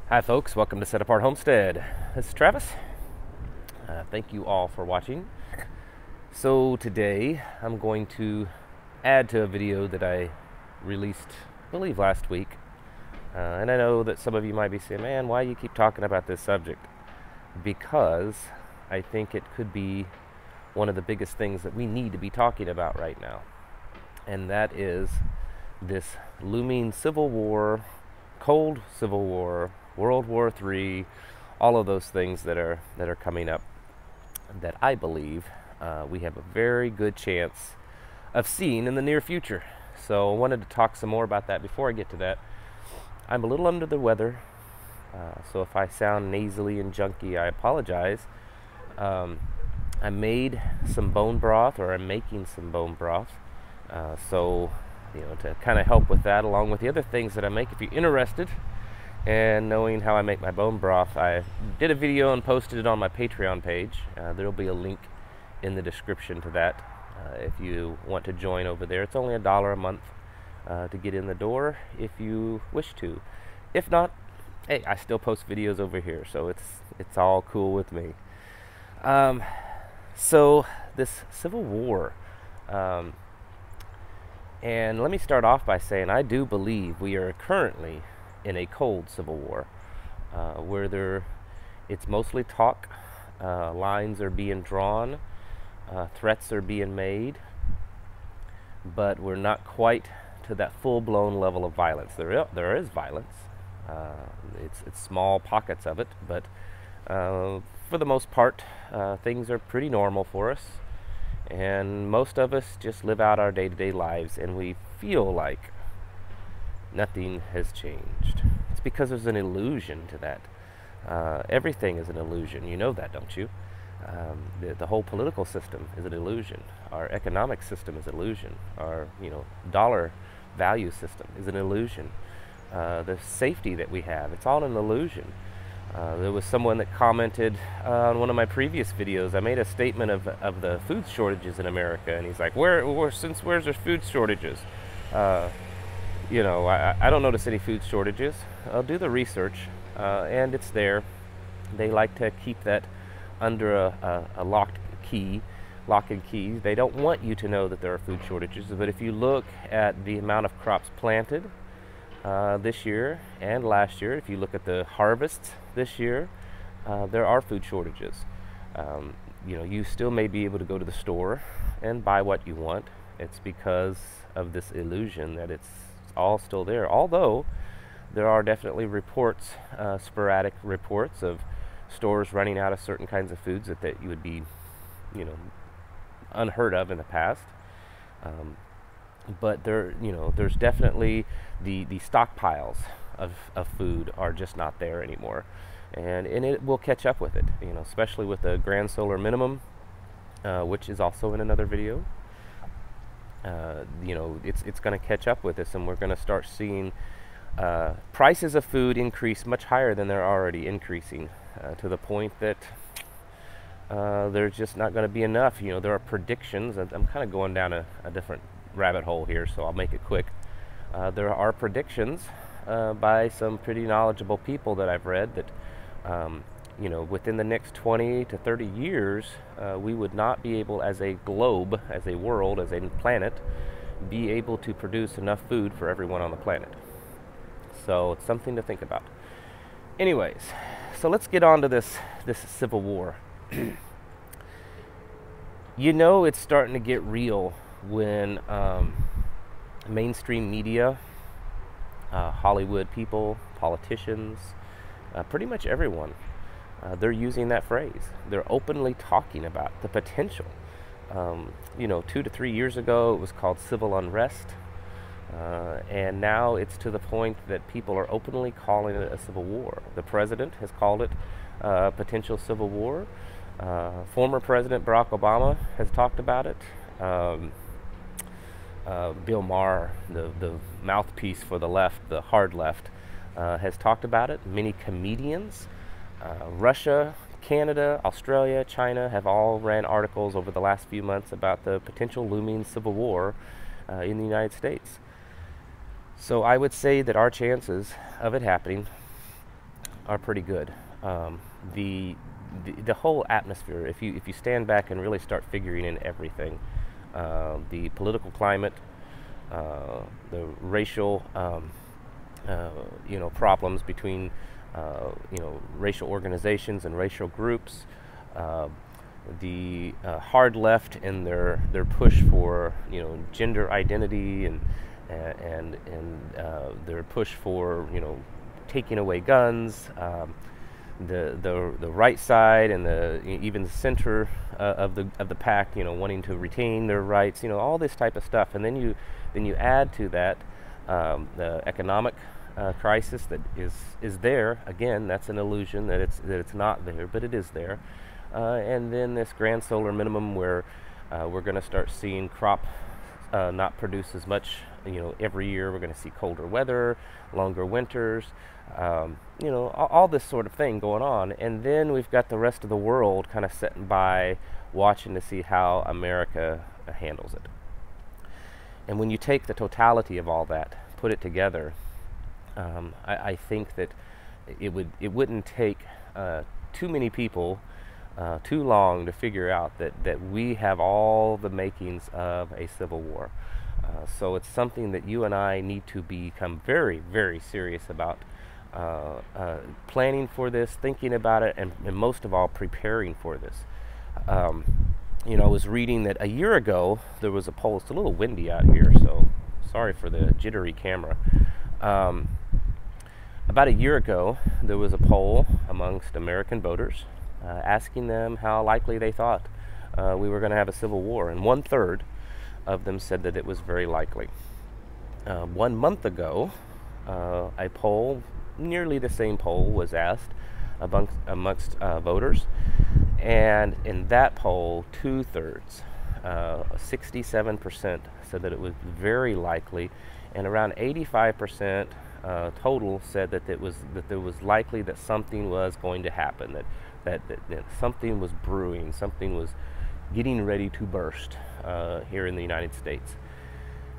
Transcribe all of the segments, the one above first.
Hi folks, welcome to Set Apart Homestead. This is Travis. Thank you all for watching. So today I'm going to add to a video that I released, I believe last week. And I know that some of you might be saying, man, why do you keep talking about this subject? Because I think it could be one of the biggest things that we need to be talking about right now. And that is this looming Civil War, Cold Civil War, World War III, all of those things that are coming up that I believe we have a very good chance of seeing in the near future. So I wanted to talk some more about that. Before I get to that, I'm a little under the weather, so if I sound nasally and junky, I apologize. I made some bone broth, or I'm making some bone broth, so to kind of help with that, along with the other things that I make. If you're interested and knowing how I make my bone broth, I did a video and posted it on my Patreon page. There'll be a link in the description to that if you want to join over there. It's only $1 a month to get in the door if you wish to. If not, hey, I still post videos over here, so it's all cool with me. So this Civil War, and let me start off by saying I do believe we are currently in a cold Civil War, where it's mostly talk, lines are being drawn, threats are being made, but we're not quite to that full-blown level of violence. There is violence. It's small pockets of it, but for the most part, things are pretty normal for us, and most of us just live out our day-to-day lives, and we feel like nothing has changed. It's because there's an illusion to that. Everything is an illusion. You know that, don't you? The whole political system is an illusion. Our economic system is an illusion. Our dollar value system is an illusion. The safety that we have, it's all an illusion. There was someone that commented on one of my previous videos. I made a statement of the food shortages in America, and he's like, where's there food shortages? I don't notice any food shortages. I'll do the research, and it's there. They like to keep that under a lock and key. They don't want you to know that there are food shortages, but if you look at the amount of crops planted this year and last year, if you look at the harvests this year, there are food shortages. You still may be able to go to the store and buy what you want. It's because of this illusion that it's all still there, although there are definitely reports, sporadic reports of stores running out of certain kinds of foods that you would be unheard of in the past. But there's definitely the stockpiles of food are just not there anymore, and it will catch up with it, especially with the grand solar minimum, which is also in another video. It's going to catch up with us, and we're going to start seeing prices of food increase much higher than they're already increasing, to the point that there's just not going to be enough. There are predictions, and I'm kind of going down a different rabbit hole here, so I'll make it quick. There are predictions by some pretty knowledgeable people that I've read that within the next 20 to 30 years, we would not be able, as a globe, as a world, as a planet, be able to produce enough food for everyone on the planet. So it's something to think about. Anyways, so let's get on to this Civil War. It's starting to get real when mainstream media, Hollywood people, politicians, pretty much everyone, they're using that phrase. They're openly talking about the potential. 2 to 3 years ago, it was called civil unrest. And now it's to the point that people are openly calling it a civil war. The president has called it a potential civil war. Former President Barack Obama has talked about it. Bill Maher, the mouthpiece for the left, the hard left, has talked about it. Many comedians, Russia, Canada, Australia, China have all ran articles over the last few months about the potential looming civil war in the United States. So I would say that our chances of it happening are pretty good. The, the whole atmosphere, if you stand back and really start figuring in everything, the political climate, the racial problems between racial organizations and racial groups, the hard left in their push for gender identity and their push for taking away guns, the right side and even the center of the pack, wanting to retain their rights, all this type of stuff, and then you add to that the economic crisis that is there. Again, that's an illusion that it's not there, but it is there. And then this grand solar minimum, where we're going to start seeing crop not produce as much. Every year we're going to see colder weather, longer winters, all this sort of thing going on. And then we've got the rest of the world kind of sitting by, watching to see how America handles it. And when you take the totality of all that, put it together, I think that it wouldn't take too many people too long to figure out that we have all the makings of a civil war. So it's something that you and I need to become very, very serious about, planning for this, thinking about it, and most of all, preparing for this. I was reading that a year ago there was a poll. It's a little windy out here, so sorry for the jittery camera. About a year ago, there was a poll amongst American voters asking them how likely they thought we were going to have a civil war, and 1/3 of them said that it was very likely. 1 month ago, a poll, nearly the same poll, was asked amongst voters, and in that poll, 2/3, 67%, said that it was very likely, and around 85% total said that there was likely that something was going to happen, that something was brewing, something was getting ready to burst here in the United States.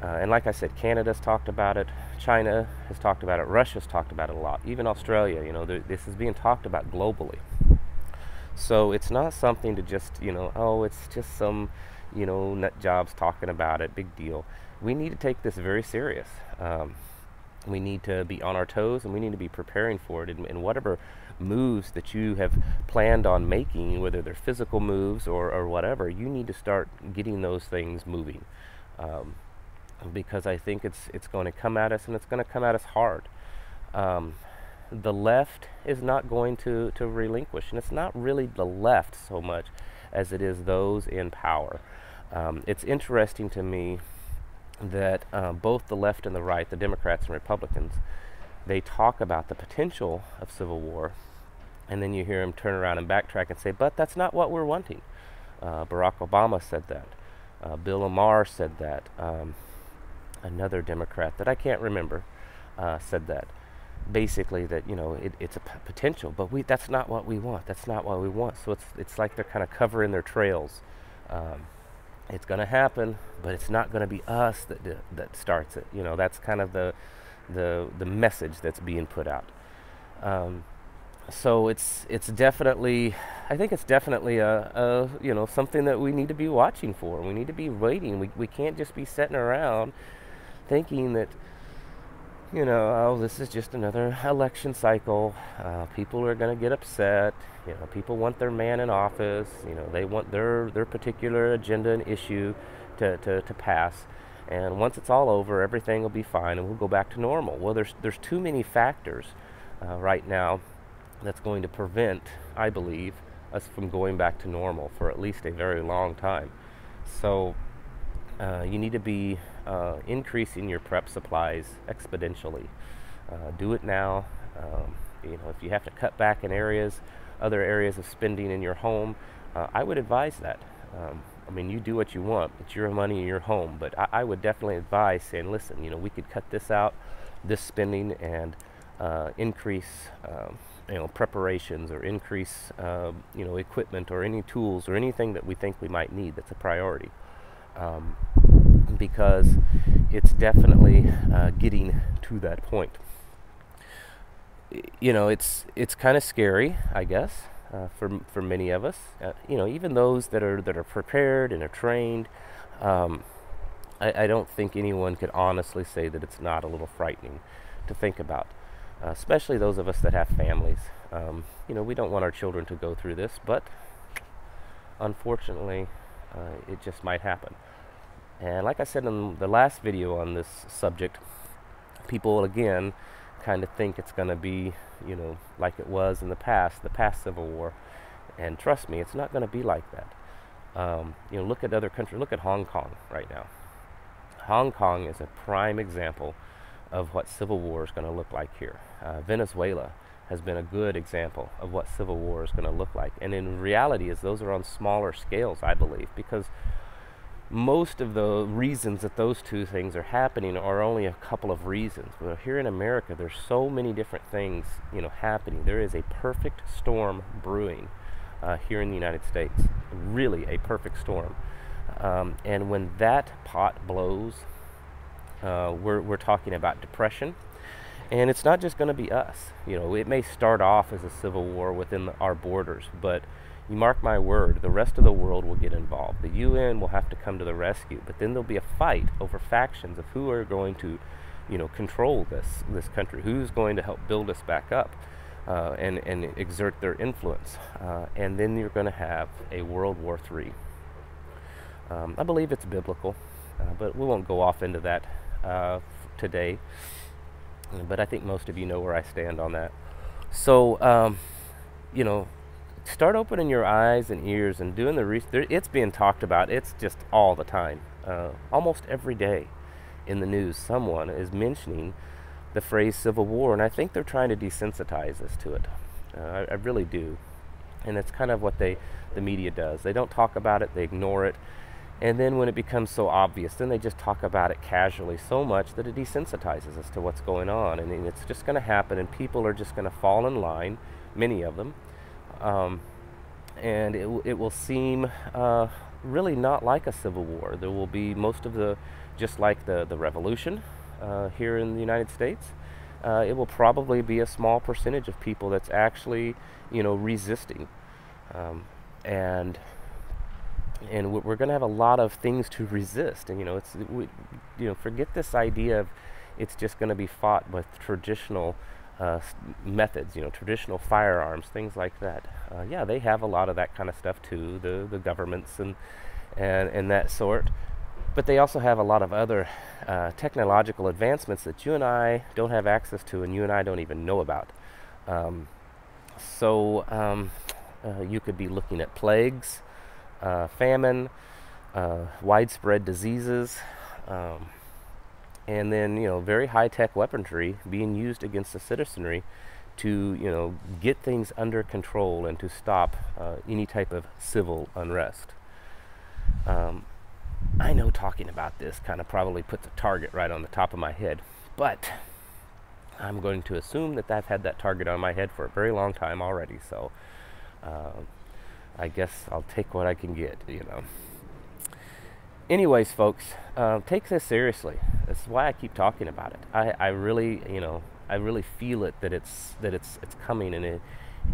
And like I said, Canada's talked about it, China has talked about it, Russia's talked about it a lot, even Australia. This is being talked about globally. So it's not something to just, it's just some, nut jobs talking about it, big deal. We need to take this very serious. We need to be on our toes, and we need to be preparing for it. And whatever moves that you have planned on making, whether they're physical moves or whatever, you need to start getting those things moving. Because I think it's going to come at us, and it's going to come at us hard. The left is not going to relinquish, and it's not really the left so much as it is those in power. It's interesting to me that both the left and the right, the Democrats and Republicans, they talk about the potential of civil war, and then you hear them turn around and backtrack and say, but that's not what we're wanting. Barack Obama said that. Bill Lamar said that. Another Democrat that I can't remember said that. Basically that, it's a potential, but that's not what we want. That's not what we want. So it's like they're kind of covering their trails. It's going to happen, but it's not going to be us that starts it. That's kind of the message that's being put out. So it's definitely, I think it's definitely a something that we need to be watching for. We need to be waiting. We can't just be sitting around thinking that, this is just another election cycle. People are going to get upset. People want their man in office. They want their particular agenda and issue to pass. And once it's all over, everything will be fine, and we'll go back to normal. Well, there's too many factors right now that's going to prevent, I believe, us from going back to normal for at least a very long time. So you need to be increasing your prep supplies exponentially. Do it now. If you have to cut back in other areas of spending in your home, I would advise that. You do what you want. It's your money and your home. But I would definitely advise saying, listen, we could cut this out, this spending, and increase, preparations, or increase, equipment, or any tools, or anything that we think we might need that's a priority. Because it's definitely getting to that point. you know, it's kind of scary, I guess, for many of us. You know, even those that are prepared and are trained. I don't think anyone could honestly say that it's not a little frightening to think about, especially those of us that have families. You know, we don't want our children to go through this, but unfortunately, it just might happen. And like I said in the last video on this subject, people again kind of think it's going to be, you know, like it was in the past Civil War. And trust me, it's not going to be like that. You know, look at other countries. Look at Hong Kong right now. Hong Kong is a prime example of what civil war is going to look like here. Venezuela has been a good example of what civil war is going to look like. And in reality, those are on smaller scales, I believe, because most of the reasons that those two things are happening are only a couple of reasons. But here in America, there's so many different things, you know, happening. There is a perfect storm brewing here in the United States. Really a perfect storm. And when that pot blows, we're talking about depression. And it's not just going to be us. You know, it may start off as a civil war within our borders, but you mark my word, the rest of the world will get involved. The UN will have to come to the rescue, but then there'll be a fight over factions of who are going to, you know, control this country, who's going to help build us back up and exert their influence. And then you're going to have a World War III. I believe it's biblical, but we won't go off into that today. But I think most of you know where I stand on that. So, you know, start opening your eyes and ears and doing the research. It's being talked about. It's just all the time. Almost every day in the news, someone is mentioning the phrase Civil War, and I think they're trying to desensitize us to it. I really do. And it's kind of what the media does. They don't talk about it. They ignore it. And then when it becomes so obvious, then they just talk about it casually so much that it desensitizes us to what's going on. And it's just going to happen, and people are just going to fall in line, many of them. And it will seem really not like a civil war. There will be most of just like the revolution here in the United States. It will probably be a small percentage of people that's actually, you know, resisting. And we're going to have a lot of things to resist. And, you know, forget this idea of it's just going to be fought with traditional methods, you know, traditional firearms, things like that. Yeah, they have a lot of that kind of stuff too, the governments and that sort. But they also have a lot of other technological advancements that you and I don't have access to, and you and I don't even know about. You could be looking at plagues, famine, widespread diseases, and then, you know, very high-tech weaponry being used against the citizenry to, you know, get things under control and to stop any type of civil unrest. I know talking about this kind of probably puts a target right on the top of my head, but I'm going to assume that I've had that target on my head for a very long time already, so I guess I'll take what I can get, you know. Anyways, folks, take this seriously. That's why I keep talking about it. I really, you know, I really feel it that it's coming,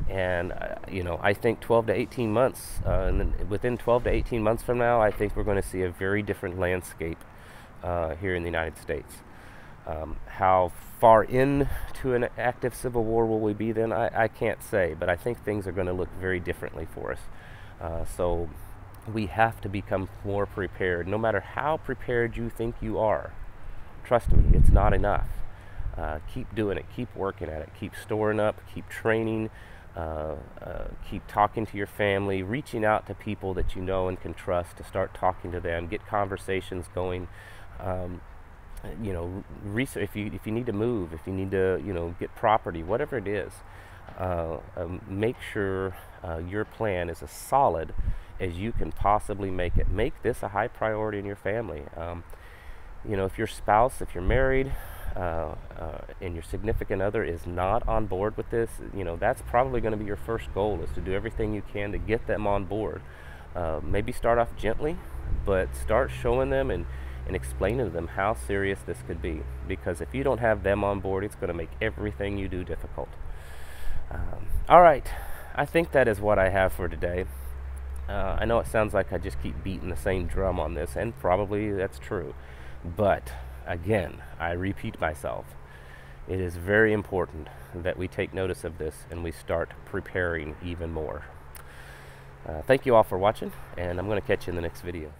and you know, I think 12 to 18 months, and then within 12 to 18 months from now, I think we're going to see a very different landscape here in the United States. How far into an active civil war will we be then? I can't say, but I think things are going to look very differently for us. So we have to become more prepared, no matter how prepared you think you are. Trust me, it's not enough. Keep doing it, keep working at it, keep storing up, keep training, keep talking to your family, reaching out to people that you know and can trust to start talking to them, get conversations going. You know, research, if you need to move, if you need to, you know, get property, whatever it is, make sure your plan is as solid as you can possibly make it. Make this a high priority in your family. You know, if your spouse, if you're married, and your significant other is not on board with this, you know, that's probably going to be your first goal, is to do everything you can to get them on board. Maybe start off gently, but start showing them and and explaining to them how serious this could be. Because if you don't have them on board, it's going to make everything you do difficult. All right, I think that is what I have for today. I know it sounds like I just keep beating the same drum on this, and probably that's true. But again, I repeat myself. It is very important that we take notice of this and we start preparing even more. Thank you all for watching, and I'm going to catch you in the next video.